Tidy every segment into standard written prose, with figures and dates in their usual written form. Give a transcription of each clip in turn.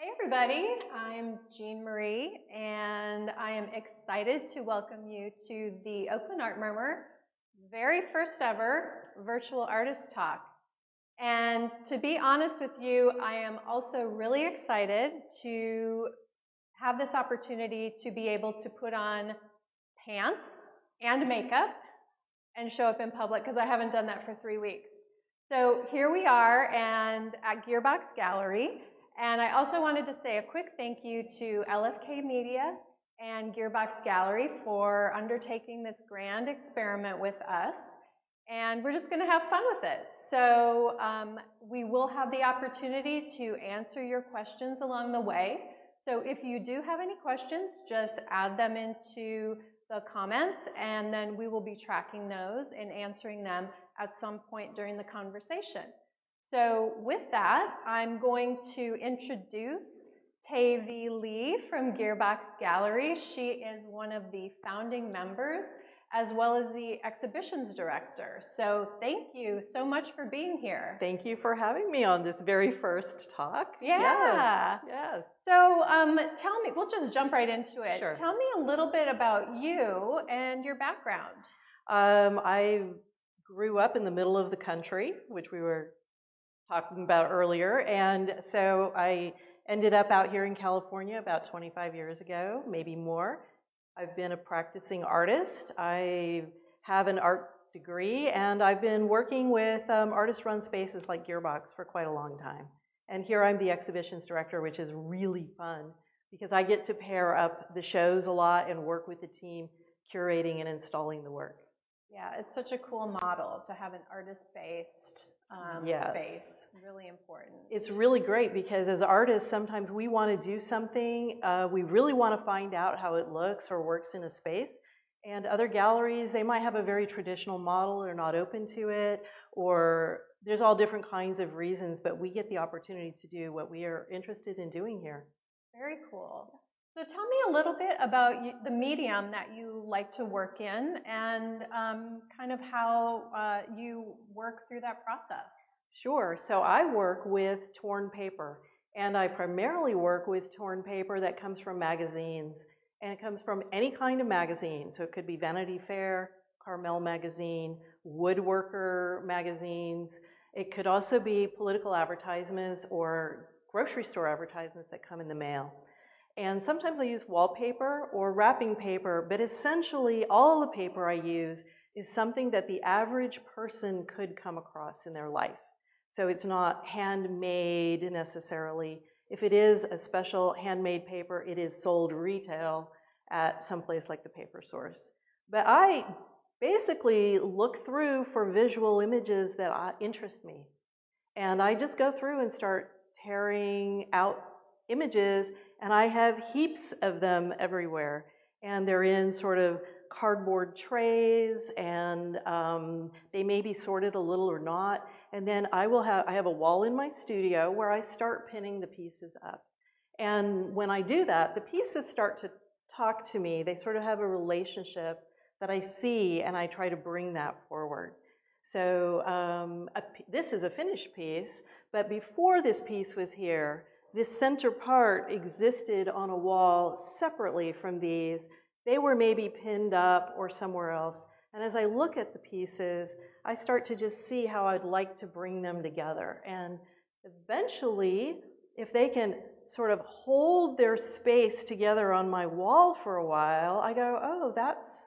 Hey everybody, I'm Jean Marie, and I am excited to welcome you to the Oakland Art Murmur very first ever virtual artist talk. And to be honest with you, I am also really excited to have this opportunity to be able to put on pants and makeup and show up in public because I haven't done that for 3 weeks. So here we are and at Gearbox Gallery. And I also wanted to say a quick thank you to LFK Media and Gearbox Gallery for undertaking this grand experiment with us. And we're just going to have fun with it. So we will have the opportunity to answer your questions along the way. So if you do have any questions, just add them into the comments, and then we will be tracking those and answering them at some point during the conversation. So with that, I'm going to introduce TaVee Lee from Gearbox Gallery. She is one of the founding members as well as the exhibitions director. So thank you so much for being here. Thank you for having me on this very first talk. Yeah. Yes. So tell me, we'll just jump right into it. Sure. Tell me a little bit about you and your background. I grew up in the middle of the country, which we were talking about earlier, and so I ended up out here in California about 25 years ago, maybe more. I've been a practicing artist. I have an art degree, and I've been working with artist-run spaces like Gearbox for quite a long time. And here I'm the exhibitions director, which is really fun because I get to pair up the shows a lot and work with the team curating and installing the work. Yeah, it's such a cool model to have an artist-based space. Really important. It's really great because as artists, sometimes we want to do something, we really want to find out how it looks or works in a space. And other galleries, they might have a very traditional model, they're not open to it, or there's all different kinds of reasons, but we get the opportunity to do what we are interested in doing here. Very cool. So tell me a little bit about the medium that you like to work in and kind of how you work through that process. Sure. So I work with torn paper, and I primarily work with torn paper that comes from magazines, and it comes from any kind of magazine. So it could be Vanity Fair, Carmel magazine, woodworker magazines. It could also be political advertisements or grocery store advertisements that come in the mail. And sometimes I use wallpaper or wrapping paper, but essentially all the paper I use is something that the average person could come across in their life. So it's not handmade necessarily. If it is a special handmade paper, it is sold retail at some place like the Paper Source. But I basically look through for visual images that interest me. And I just go through and start tearing out images, and I have heaps of them everywhere. And they're in sort of cardboard trays, and they may be sorted a little or not. And then I have a wall in my studio where I start pinning the pieces up. And when I do that, the pieces start to talk to me. They sort of have a relationship that I see, and I try to bring that forward. So this is a finished piece, but before this piece was here, this center part existed on a wall separately from these. They were maybe pinned up or somewhere else. And as I look at the pieces, I start to just see how I'd like to bring them together. And eventually, if they can sort of hold their space together on my wall for a while, I go, oh, that's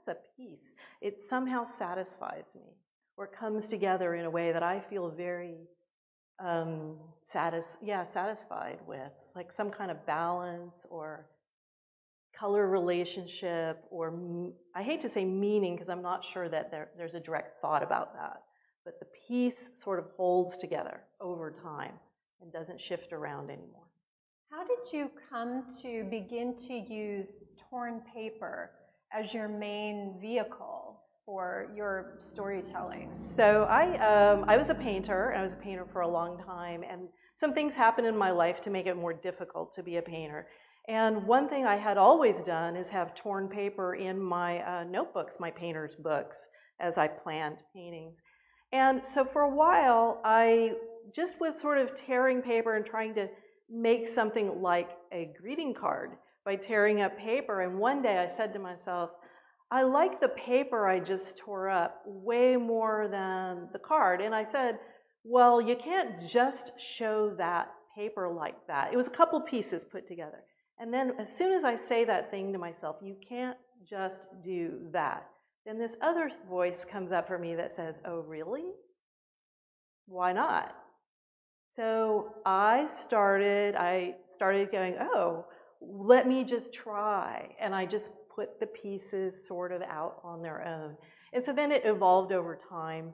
a piece. It somehow satisfies me, or it comes together in a way that I feel very satisfied with, like some kind of balance or color relationship, or I hate to say meaning because I'm not sure that there's a direct thought about that, but the piece sort of holds together over time and doesn't shift around anymore. How did you come to begin to use torn paper as your main vehicle for your storytelling? So I was a painter, and I was a painter for a long time, and some things happened in my life to make it more difficult to be a painter. And one thing I had always done is have torn paper in my notebooks, my painter's books, as I planned paintings. And so for a while, I just was sort of tearing paper and trying to make something like a greeting card by tearing up paper. And one day I said to myself, I like the paper I just tore up way more than the card. And I said, well, you can't just show that paper like that. It was a couple pieces put together. And then as soon as I say that thing to myself, you can't just do that, then this other voice comes up for me that says, oh, really? Why not? So I started going, oh, let me just try. And I just put the pieces sort of out on their own. And so then it evolved over time,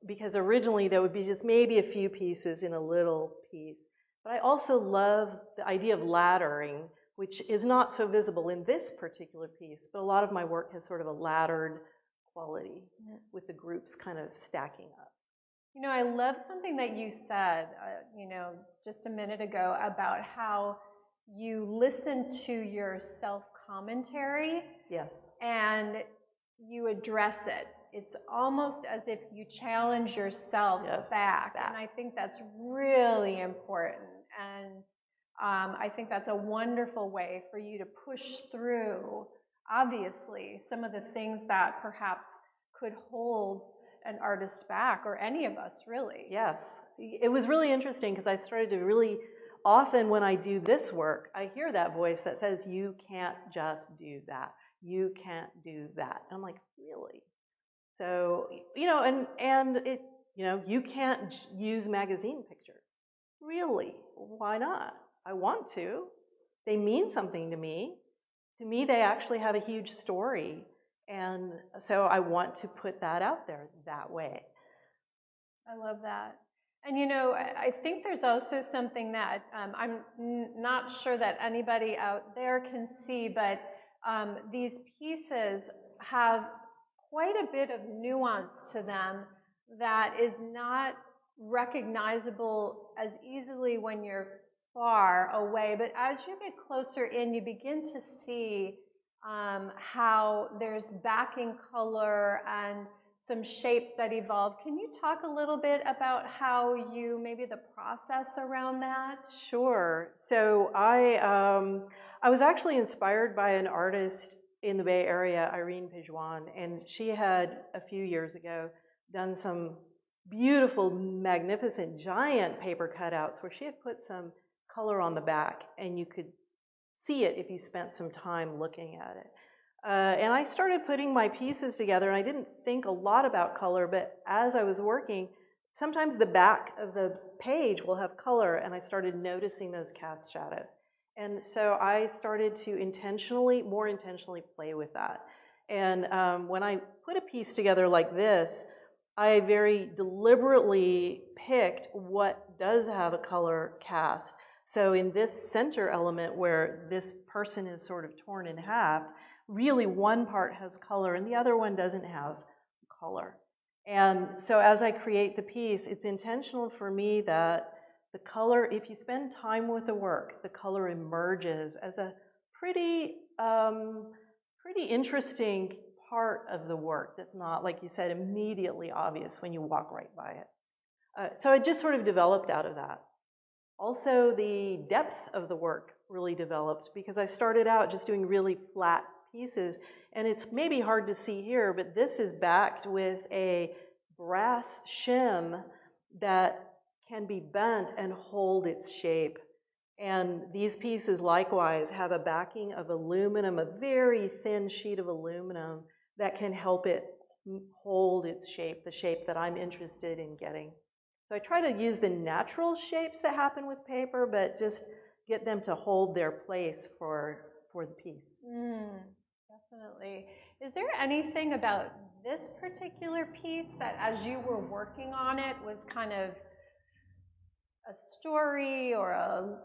because originally there would be just maybe a few pieces in a little piece. But I also love the idea of laddering, which is not so visible in this particular piece, but a lot of my work has sort of a laddered quality with the groups kind of stacking up. You know, I love something that you said, just a minute ago about how you listen to your self-commentary. Yes. And you address it. It's almost as if you challenge yourself back. And I think that's really important. And I think that's a wonderful way for you to push through, obviously, some of the things that perhaps could hold an artist back, or any of us, really. Yes. It was really interesting because I started to really, often when I do this work, I hear that voice that says, you can't just do that. You can't do that. And I'm like, really? So, and it, you can't use magazine pictures. Really? Why not? I want to. They mean something to me. To me, they actually have a huge story. And so I want to put that out there that way. I love that. And I think there's also something that I'm not sure that anybody out there can see, but these pieces have quite a bit of nuance to them that is not recognizable as easily when you're far away. But as you get closer in, you begin to see how there's backing color and some shapes that evolve. Can you talk a little bit about how maybe the process around that? Sure. So I was actually inspired by an artist in the Bay Area, Irene Pijuan, and she had a few years ago done some beautiful, magnificent, giant paper cutouts where she had put some color on the back, and you could see it if you spent some time looking at it. And I started putting my pieces together, and I didn't think a lot about color, but as I was working, sometimes the back of the page will have color, and I started noticing those cast shadows. And so I started to more intentionally play with that. And when I put a piece together like this, I very deliberately picked what does have a color cast. So in this center element where this person is sort of torn in half, really one part has color and the other one doesn't have color. And so as I create the piece, it's intentional for me that the color, if you spend time with the work, the color emerges as a pretty interesting part of the work that's not, like you said, immediately obvious when you walk right by it. So it just sort of developed out of that. Also, the depth of the work really developed because I started out just doing really flat pieces, and it's maybe hard to see here, but this is backed with a brass shim that can be bent and hold its shape. And these pieces likewise have a backing of aluminum, a very thin sheet of aluminum that can help it hold its shape, the shape that I'm interested in getting. So I try to use the natural shapes that happen with paper, but just get them to hold their place for the piece. Definitely. Is there anything about this particular piece that as you were working on it was kind of a story or a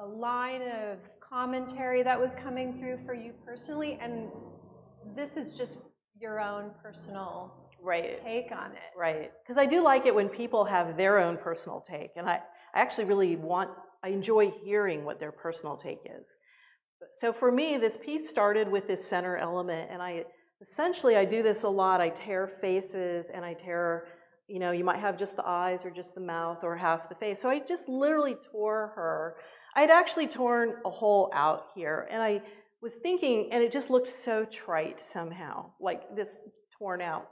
line of commentary that was coming through for you personally? And this is just your own personal take on it. Right. Because I do like it when people have their own personal take. And I actually really I enjoy hearing what their personal take is. So for me, this piece started with this center element. And essentially I do this a lot. I tear faces and I tear you know, you might have just the eyes or just the mouth or half the face. So I just literally tore her. I'd actually torn a hole out here, and I was thinking, and it just looked so trite somehow, like this torn out.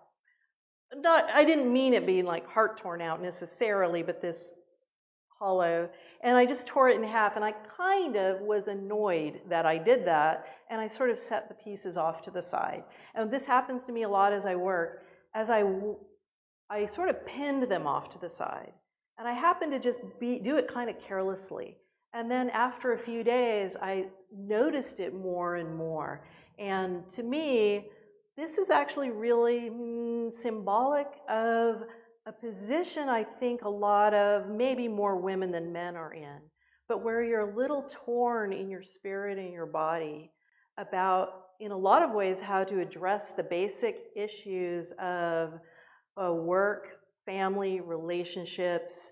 I didn't mean it being like heart torn out necessarily, but this hollow. And I just tore it in half, and I kind of was annoyed that I did that, and I sort of set the pieces off to the side. And this happens to me a lot as I work. As I sort of pinned them off to the side, and I happened to just do it kind of carelessly. And then after a few days, I noticed it more and more. And to me, this is actually really symbolic of a position I think a lot of maybe more women than men are in, but where you're a little torn in your spirit and your body about, in a lot of ways, how to address the basic issues of work, family, relationships,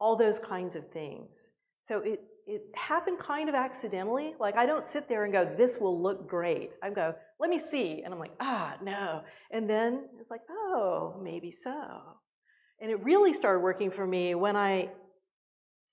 all those kinds of things. So it happened kind of accidentally. Like, I don't sit there and go, this will look great. I go, let me see. And I'm like, no. And then it's like, oh, maybe so. And it really started working for me when I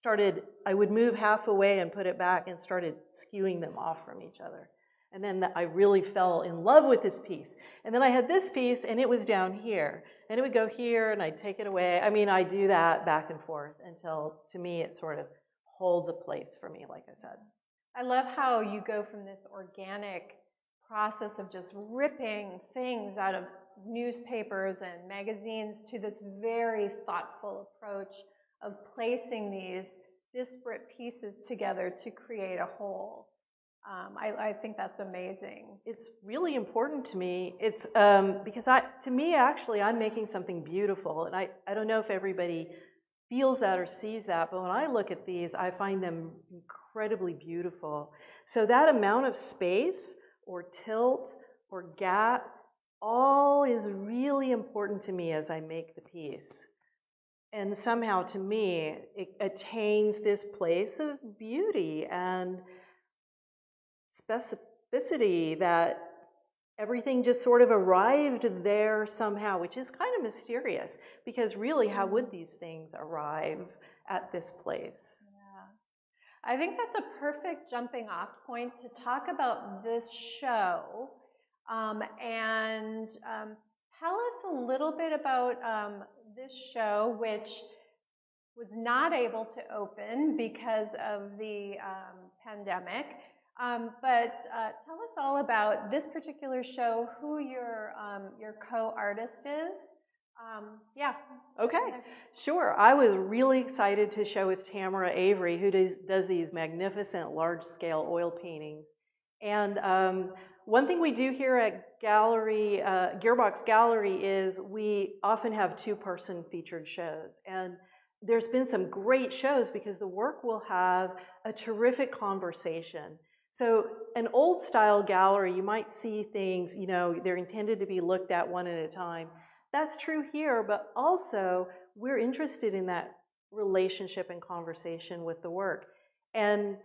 would move half away and put it back and started skewing them off from each other. And then I really fell in love with this piece. And then I had this piece, and it was down here. And it would go here, and I'd take it away. I mean, I do that back and forth until, to me, it sort of holds a place for me, like I said. I love how you go from this organic process of just ripping things out of newspapers and magazines to this very thoughtful approach of placing these disparate pieces together to create a whole. I think that's amazing. It's really important to me. It's because to me, actually, I'm making something beautiful, and I don't know if everybody feels that or sees that, but when I look at these, I find them incredibly beautiful. So that amount of space or tilt or gap, all is really important to me as I make the piece. And somehow, to me, it attains this place of beauty and specificity that everything just sort of arrived there somehow, which is kind of mysterious, because really, how would these things arrive at this place? Yeah. I think that's a perfect jumping off point to talk about this show, and tell us a little bit about this show, which was not able to open because of the pandemic. But tell us all about this particular show, who your co-artist is. Yeah. Okay, sure. I was really excited to show with Tamara Avery, who does these magnificent large-scale oil paintings. And one thing we do here at Gearbox Gallery is we often have two-person featured shows. And there's been some great shows because the work will have a terrific conversation. So an old style gallery, you might see things, you know, they're intended to be looked at one at a time. That's true here, but also we're interested in that relationship and conversation with the work. And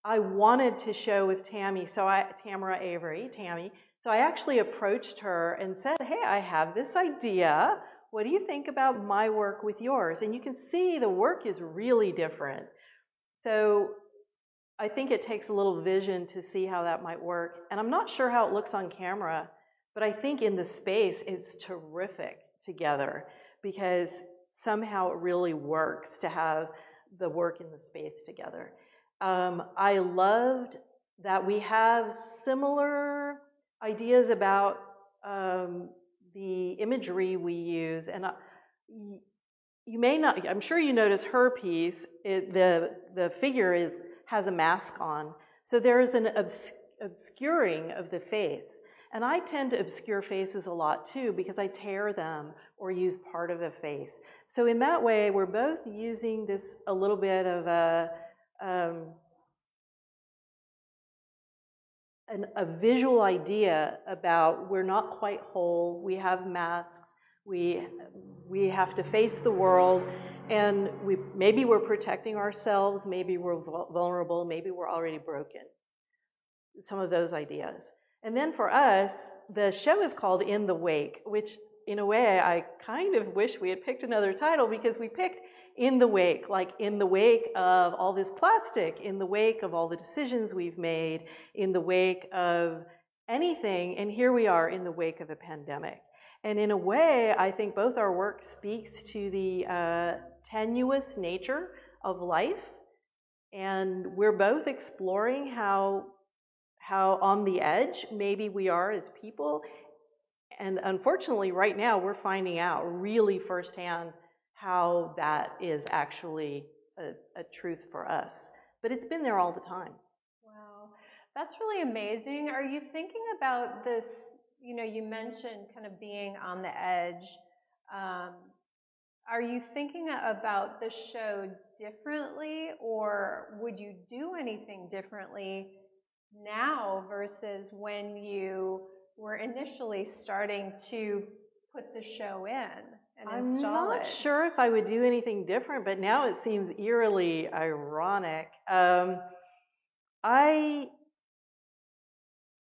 I wanted to show with Tamara Avery, Tammy. So I actually approached her and said, hey, I have this idea. What do you think about my work with yours? And you can see the work is really different. So I think it takes a little vision to see how that might work. And I'm not sure how it looks on camera, but I think in the space it's terrific together because somehow it really works to have the work in the space together. I loved that we have similar ideas about the imagery we use. And you may not, I'm sure you notice her piece, the figure has a mask on. So there is an obscuring of the face. And I tend to obscure faces a lot too because I tear them or use part of a face. So in that way, we're both using this a little bit of a visual idea about we're not quite whole, we have masks, we have to face the world, and maybe we're protecting ourselves, maybe we're vulnerable, maybe we're already broken. Some of those ideas. And then for us, the show is called In the Wake, which in a way, I kind of wish we had picked another title, because we picked In the Wake, like in the wake of all this plastic, in the wake of all the decisions we've made, in the wake of anything, and here we are in the wake of a pandemic. And in a way, I think both our work speaks to the tenuous nature of life, and we're both exploring how on the edge maybe we are as people. And unfortunately, right now, we're finding out really firsthand how that is actually a truth for us. But it's been there all the time. Wow, that's really amazing. Are you thinking about this, you know, you mentioned kind of being on the edge. Are you thinking about the show differently, or would you do anything differently now versus when you were initially starting to put the show in and install it? I'm not sure if I would do anything different, but now it seems eerily ironic.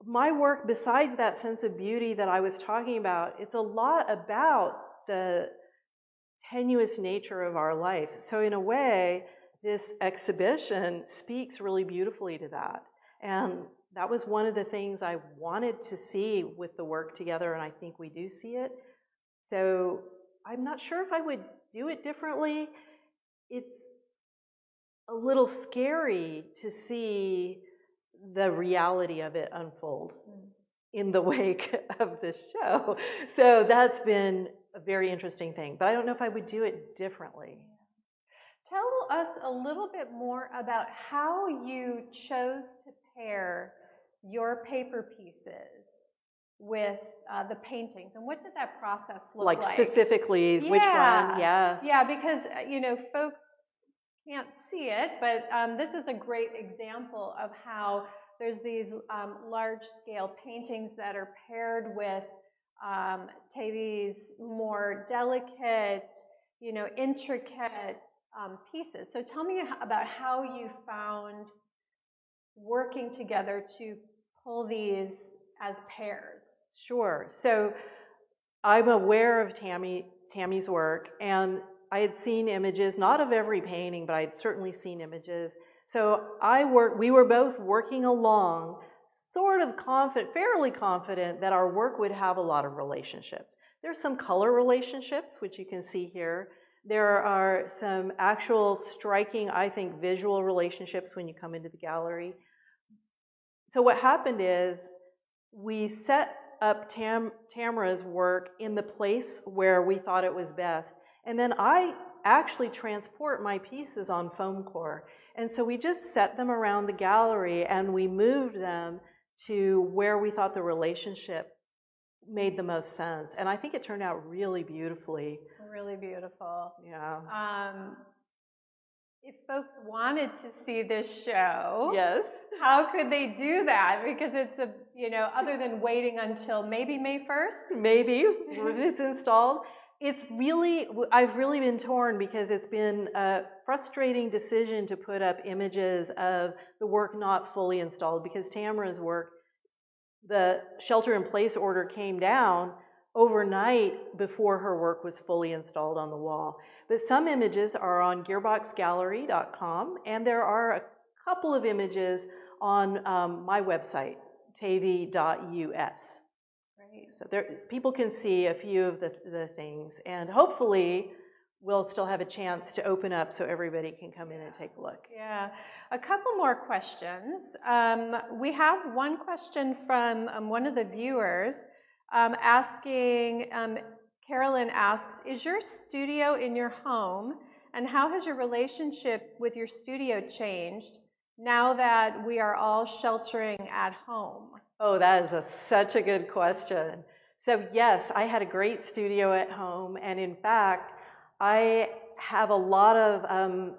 My work, besides that sense of beauty that I was talking about, it's a lot about the tenuous nature of our life. So in a way, this exhibition speaks really beautifully to that. And that was one of the things I wanted to see with the work together, and I think we do see it. So I'm not sure if I would do it differently. It's a little scary to see the reality of it unfold in the wake of this show. So that's been a very interesting thing, but I don't know if I would do it differently. Tell us a little bit more about how you chose to pair your paper pieces with the paintings, and what did that process look like? Like specifically, which one? Yes. Yeah, because you know, folks can't see it, but this is a great example of how there's these large-scale paintings that are paired with TaVee's more delicate, you know, intricate pieces. So tell me about how you found working together to pull these as pairs. Sure. So I'm aware of Tammy's work, and I had seen images, not of every painting, but I had certainly seen images. So we were both working along, sort of fairly confident that our work would have a lot of relationships. There's some color relationships, which you can see here. There are some actual striking, I think, visual relationships when you come into the gallery. So what happened is we set up Tamara's work in the place where we thought it was best. And then I actually transport my pieces on foam core. And so we just set them around the gallery and we moved them to where we thought the relationship made the most sense. And I think it turned out really beautifully. Really beautiful. Yeah. If folks wanted to see this show, yes, how could they do that? Because it's a, you know, other than waiting until maybe May 1st? Maybe, if it's installed. I've really been torn because it's been a frustrating decision to put up images of the work not fully installed, because Tamara's work, the shelter-in-place order came down overnight before her work was fully installed on the wall. But some images are on gearboxgallery.com, and there are a couple of images on my website, TaVee.us. Right. So people can see a few of the things, and hopefully we'll still have a chance to open up so everybody can come in and take a look. Yeah. A couple more questions. We have one question from one of the viewers asking, Carolyn asks, is your studio in your home, and how has your relationship with your studio changed now that we are all sheltering at home? Oh, that is such a good question. So yes, I had a great studio at home, and in fact, I have a lot of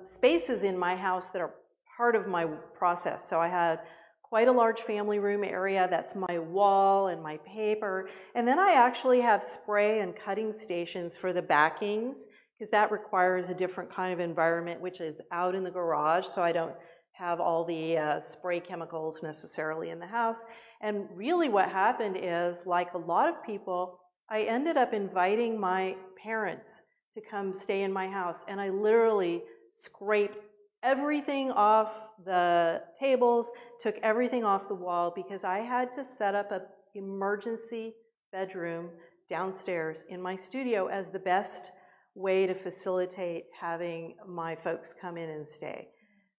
spaces in my house that are part of my process. So I had quite a large family room area, that's my wall and my paper, and then I actually have spray and cutting stations for the backings, because that requires a different kind of environment, which is out in the garage, so I don't have all the spray chemicals necessarily in the house. And really what happened is, like a lot of people, I ended up inviting my parents to come stay in my house, and I literally scraped everything off the tables, took everything off the wall, because I had to set up an emergency bedroom downstairs in my studio as the best way to facilitate having my folks come in and stay.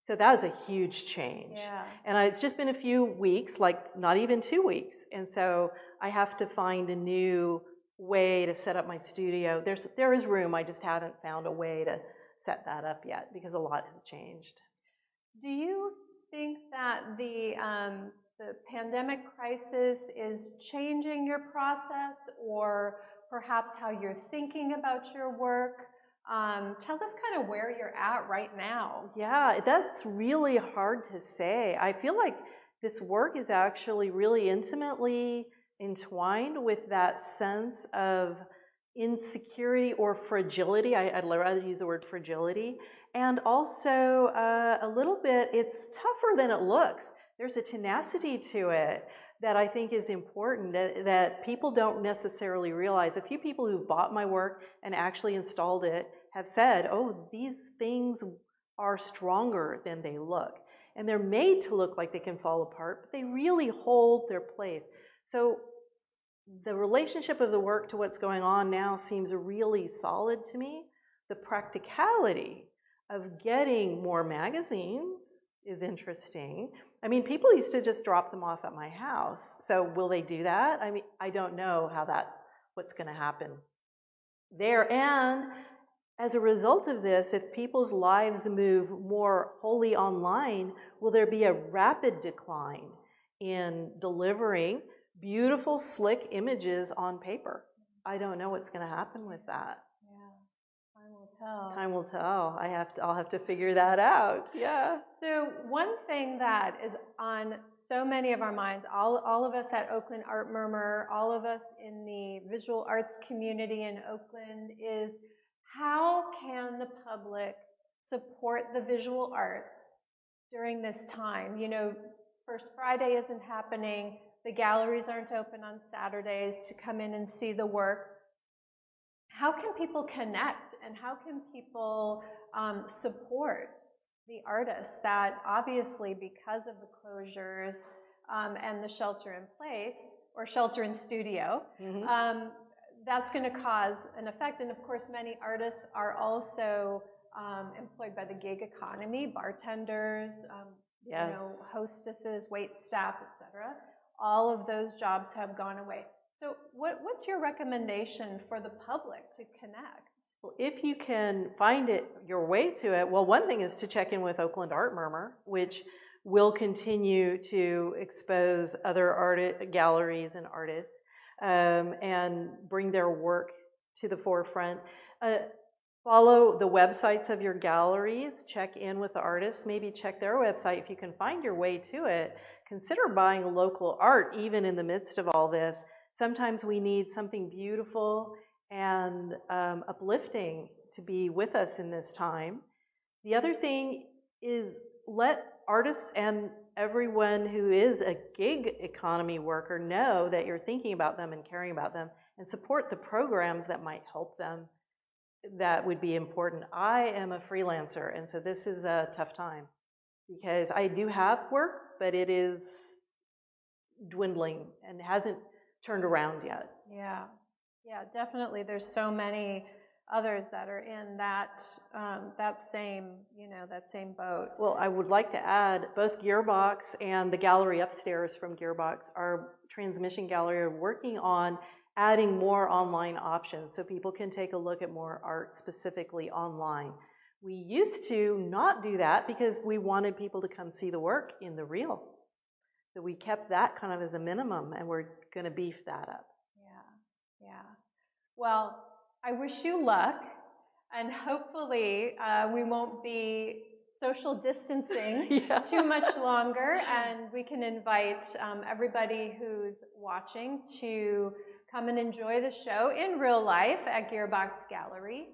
So that was a huge change. Yeah. And it's just been a few weeks, like not even 2 weeks. And so I have to find a new way to set up my studio. There is room, I just haven't found a way to set that up yet because a lot has changed. Do you think that the pandemic crisis is changing your process, or perhaps how you're thinking about your work? Tell us kind of where you're at right now. Yeah, that's really hard to say. I feel like this work is actually really intimately entwined with that sense of insecurity or fragility. I'd rather use the word fragility. And also a little bit, it's tougher than it looks. There's a tenacity to it that I think is important, that people don't necessarily realize. A few people who've bought my work and actually installed it have said, oh, these things are stronger than they look. And they're made to look like they can fall apart, but they really hold their place. So the relationship of the work to what's going on now seems really solid to me. The practicality of getting more magazines is interesting. I mean, people used to just drop them off at my house. So will they do that? I mean, I don't know what's going to happen there. And as a result of this, if people's lives move more wholly online, will there be a rapid decline in delivering beautiful, slick images on paper? I don't know what's going to happen with that. Yeah, time will tell. Time will tell. I'll have to figure that out. Yeah. So one thing that is on so many of our minds, all of us at Oakland Art Murmur, all of us in the visual arts community in Oakland, is how can the public support the visual arts during this time? You know, First Friday isn't happening. The galleries aren't open on Saturdays to come in and see the work. How can people connect, and how can people support the artists that obviously, because of the closures and the shelter in place, or shelter in studio, that's going to cause an effect? And of course, many artists are also employed by the gig economy, bartenders, Yes. you know, hostesses, wait staff, etc. All of those jobs have gone away. So what's your recommendation for the public to connect? Well, if you can find your way to it, well, one thing is to check in with Oakland Art Murmur, which will continue to expose other galleries and artists and bring their work to the forefront. Follow the websites of your galleries, check in with the artists, maybe check their website. If you can find your way to it, consider buying local art even in the midst of all this. Sometimes we need something beautiful and uplifting to be with us in this time. The other thing is, let artists and everyone who is a gig economy worker know that you're thinking about them and caring about them, and support the programs that might help them. That would be important. I am a freelancer, and so this is a tough time because I do have work, but it is dwindling and hasn't turned around yet. Yeah, yeah, definitely. There's so many others that are in that same boat. Well, I would like to add, both Gearbox and the gallery upstairs from Gearbox, our transmission gallery, are working on adding more online options so people can take a look at more art specifically online. We used to not do that because we wanted people to come see the work in the real. So we kept that kind of as a minimum, and we're going to beef that up. Yeah, yeah. Well, I wish you luck, and hopefully we won't be social distancing too much longer, and we can invite everybody who's watching to come and enjoy the show in real life at Gearbox Gallery.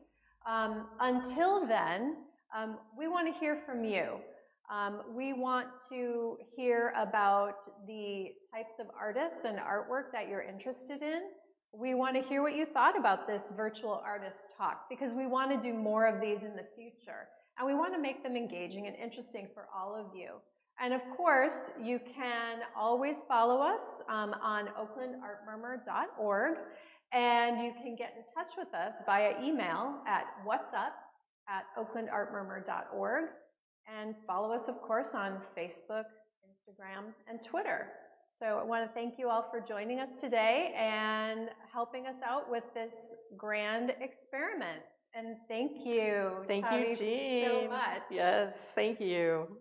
Until then, we want to hear from you. We want to hear about the types of artists and artwork that you're interested in. We want to hear what you thought about this virtual artist talk, because we want to do more of these in the future. And we want to make them engaging and interesting for all of you. And of course, you can always follow us on oaklandartmurmur.org, and you can get in touch with us via email at whatsup@oaklandartmurmur.org, and follow us, of course, on Facebook, Instagram, and Twitter. So I want to thank you all for joining us today and helping us out with this grand experiment. And thank you, Thank you, TaVee, Jean. so much. Yes, thank you.